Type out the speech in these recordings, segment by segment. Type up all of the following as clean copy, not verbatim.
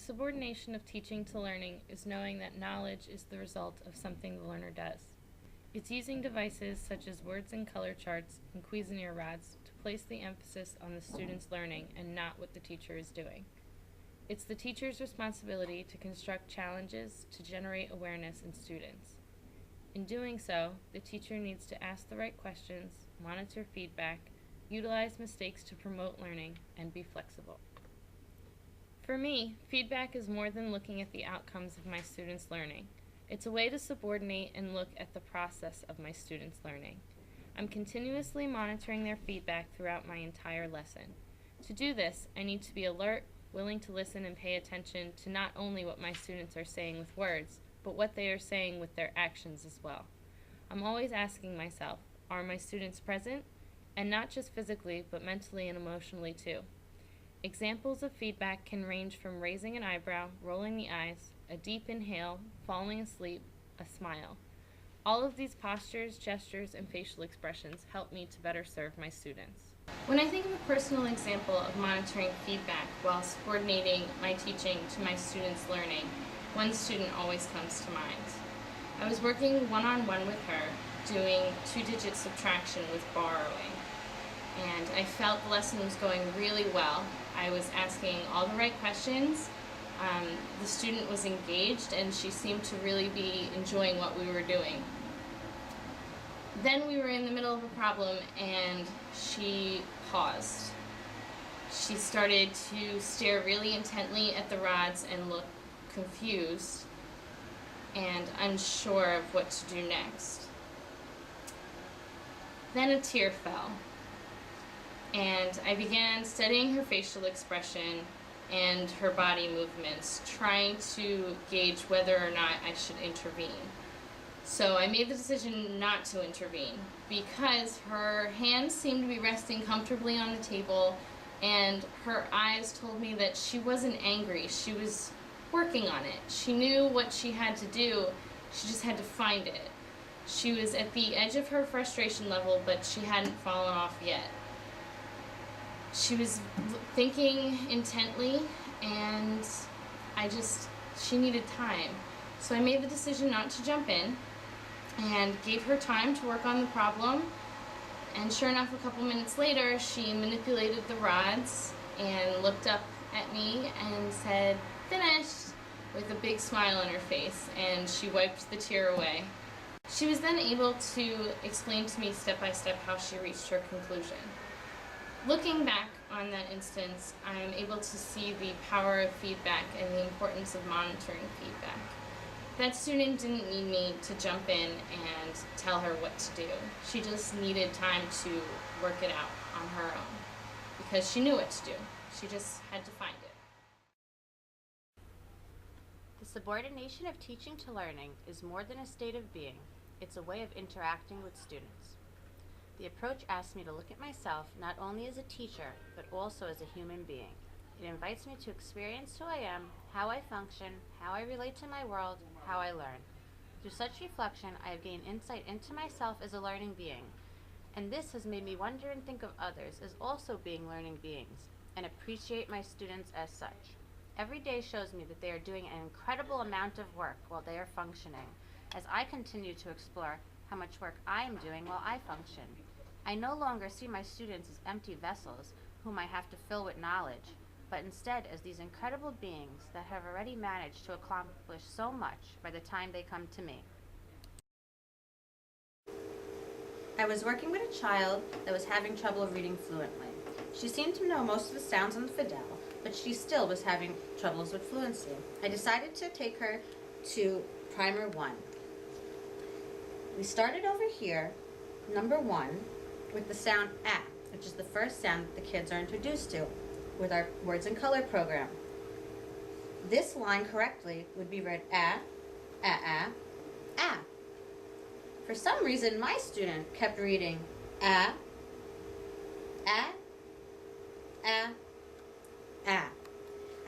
subordination of teaching to learning is knowing that knowledge is the result of something the learner does. It's using devices such as words and color charts and Cuisenaire rods to place the emphasis on the student's learning and not what the teacher is doing. It's the teacher's responsibility to construct challenges to generate awareness in students. In doing so, the teacher needs to ask the right questions, monitor feedback, utilize mistakes to promote learning, and be flexible. For me, feedback is more than looking at the outcomes of my students' learning. It's a way to subordinate and look at the process of my students' learning. I'm continuously monitoring their feedback throughout my entire lesson. To do this, I need to be alert, willing to listen and pay attention to not only what my students are saying with words, but what they are saying with their actions as well. I'm always asking myself, are my students present? And not just physically, but mentally and emotionally too. Examples of feedback can range from raising an eyebrow, rolling the eyes, a deep inhale, falling asleep, a smile. All of these postures, gestures, and facial expressions help me to better serve my students. When I think of a personal example of monitoring feedback while subordinating my teaching to my students' learning, one student always comes to mind. I was working one-on-one with her, doing two-digit subtraction with borrowing, and I felt the lesson was going really well. I was asking all the right questions. The student was engaged and she seemed to really be enjoying what we were doing. Then we were in the middle of a problem and she paused. She started to stare really intently at the rods and look confused and unsure of what to do next. Then a tear fell, and I began studying her facial expression and her body movements, trying to gauge whether or not I should intervene. So I made the decision not to intervene because her hands seemed to be resting comfortably on the table and her eyes told me that she wasn't angry. She was working on it. She knew what she had to do. She just had to find it. She was at the edge of her frustration level, but she hadn't fallen off yet. She was thinking intently, and she needed time. So I made the decision not to jump in and gave her time to work on the problem. And sure enough, a couple minutes later, she manipulated the rods and looked up at me and said, "Finished," with a big smile on her face, and she wiped the tear away. She was then able to explain to me step by step how she reached her conclusion. Looking back on that instance, I am able to see the power of feedback and the importance of monitoring feedback. That student didn't need me to jump in and tell her what to do. She just needed time to work it out on her own because she knew what to do. She just had to find it. The subordination of teaching to learning is more than a state of being. It's a way of interacting with students. The approach asks me to look at myself not only as a teacher, but also as a human being. It invites me to experience who I am, how I function, how I relate to my world, how I learn. Through such reflection, I have gained insight into myself as a learning being, and this has made me wonder and think of others as also being learning beings, and appreciate my students as such. Every day shows me that they are doing an incredible amount of work while they are functioning, as I continue to explore how much work I am doing while I function. I no longer see my students as empty vessels whom I have to fill with knowledge, but instead as these incredible beings that have already managed to accomplish so much by the time they come to me. I was working with a child that was having trouble reading fluently. She seemed to know most of the sounds on the Fidel, but she still was having troubles with fluency. I decided to take her to Primer 1. We started over here, number 1, with the sound "ah," which is the first sound that the kids are introduced to with our words and color program. This line correctly would be read "ah, ah, ah, ah." For some reason, my student kept reading "ah, ah, ah, ah."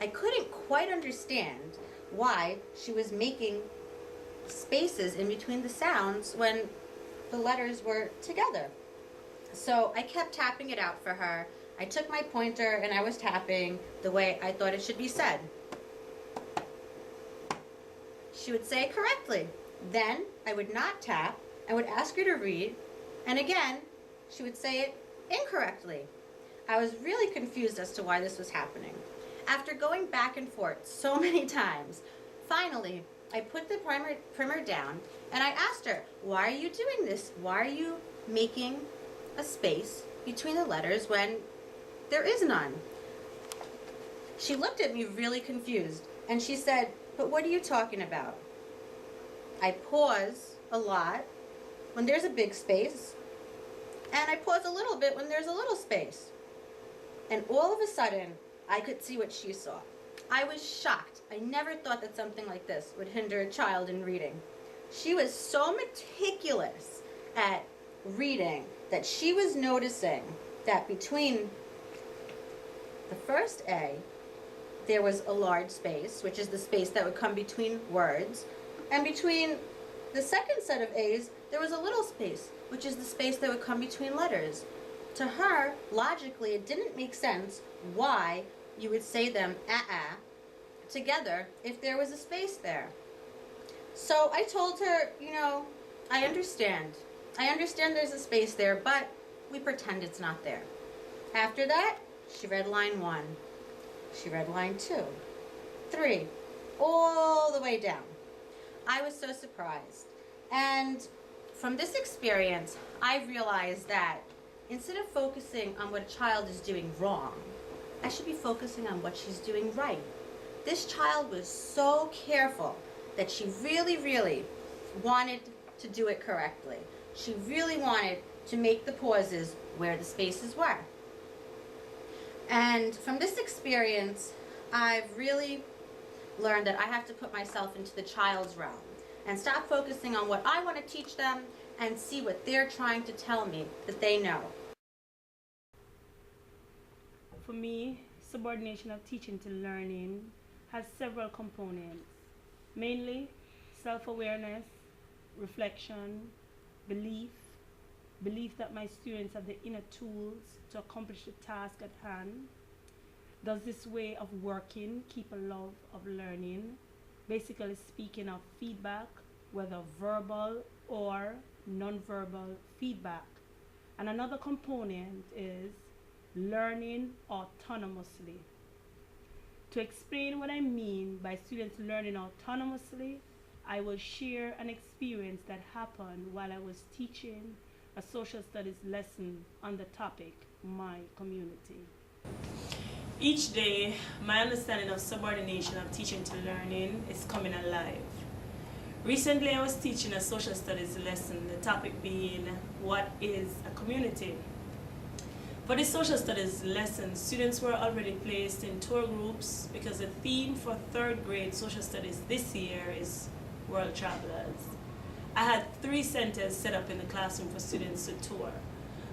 I couldn't quite understand why she was making spaces in between the sounds when the letters were together. So I kept tapping it out for her. I took my pointer and I was tapping the way I thought it should be said. she would say it correctly. Then I would not tap. I would ask her to read, and again, she would say it incorrectly. I was really confused as to why this was happening. After going back and forth so many times, finally, I put the primer down and I asked her, why are you doing this? Why are you making a space between the letters when there is none? She looked at me really confused and she said, but what are you talking about? I pause a lot when there's a big space, and I pause a little bit when there's a little space. And all of a sudden, I could see what she saw. I was shocked. I never thought that something like this would hinder a child in reading. She was so meticulous at reading that she was noticing that between the first A, there was a large space, which is the space that would come between words, and between the second set of A's, there was a little space, which is the space that would come between letters. To her, logically, it didn't make sense why you would say them together if there was a space there. So I told her, I understand. I understand there's a space there, but we pretend it's not there. After that, she read line 1. She read line 2, 3, all the way down. I was so surprised. And from this experience, I realized that instead of focusing on what a child is doing wrong, I should be focusing on what she's doing right. This child was so careful that she really, really wanted to do it correctly. She really wanted to make the pauses where the spaces were. And from this experience, I've really learned that I have to put myself into the child's realm and stop focusing on what I want to teach them and see what they're trying to tell me that they know. For me, subordination of teaching to learning has several components, mainly self-awareness, reflection, belief that my students have the inner tools to accomplish the task at hand. Does this way of working keep a love of learning? Basically speaking of feedback, whether verbal or non-verbal feedback. And another component is learning autonomously. To explain what I mean by students learning autonomously, I will share an experience that happened while I was teaching a social studies lesson on the topic, my community. Each day, my understanding of subordination of teaching to learning is coming alive. Recently, I was teaching a social studies lesson, the topic being, what is a community? For the social studies lesson, students were already placed in tour groups because the theme for 3rd grade social studies this year is World Travelers. I had 3 centers set up in the classroom for students to tour: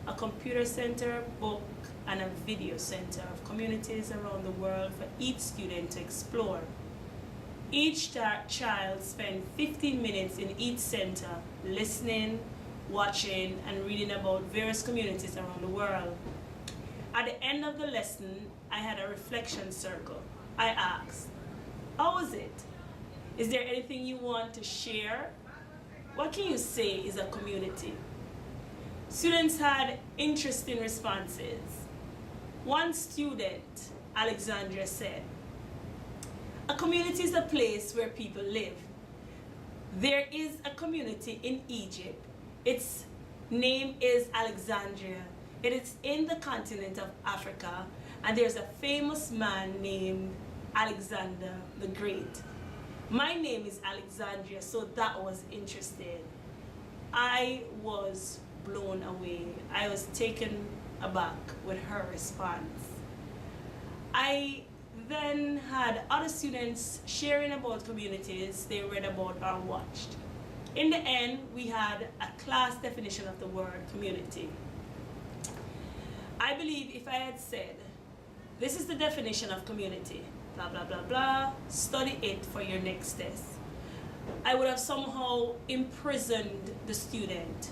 a computer center, book, and a video center of communities around the world for each student to explore. Each child spent 15 minutes in each center listening, watching, and reading about various communities around the world. At the end of the lesson, I had a reflection circle. I asked, how was it? Is there anything you want to share? What can you say is a community? Students had interesting responses. One student, Alexandria, said, a community is a place where people live. There is a community in Egypt. Its name is Alexandria. It is in the continent of Africa, and there's a famous man named Alexander the Great. My name is Alexandria, so that was interesting. I was blown away. I was taken aback with her response. I then had other students sharing about communities they read about or watched. In the end, we had a class definition of the word community. I believe if I had said, this is the definition of community, blah, blah, blah, blah, study it for your next test, I would have somehow imprisoned the student.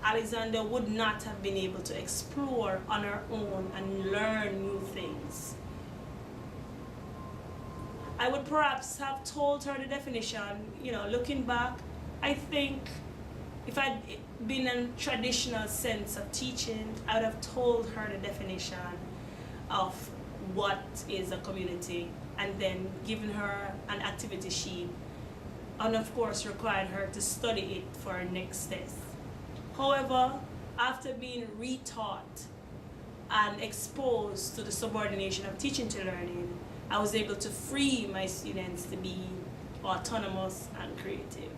Alexander would not have been able to explore on her own and learn new things. I would perhaps have told her the definition. Looking back, I think if I'd been in a traditional sense of teaching, I would have told her the definition of what is a community, and then given her an activity sheet, and of course required her to study it for her next test. However, after being retaught and exposed to the subordination of teaching to learning, I was able to free my students to be autonomous and creative.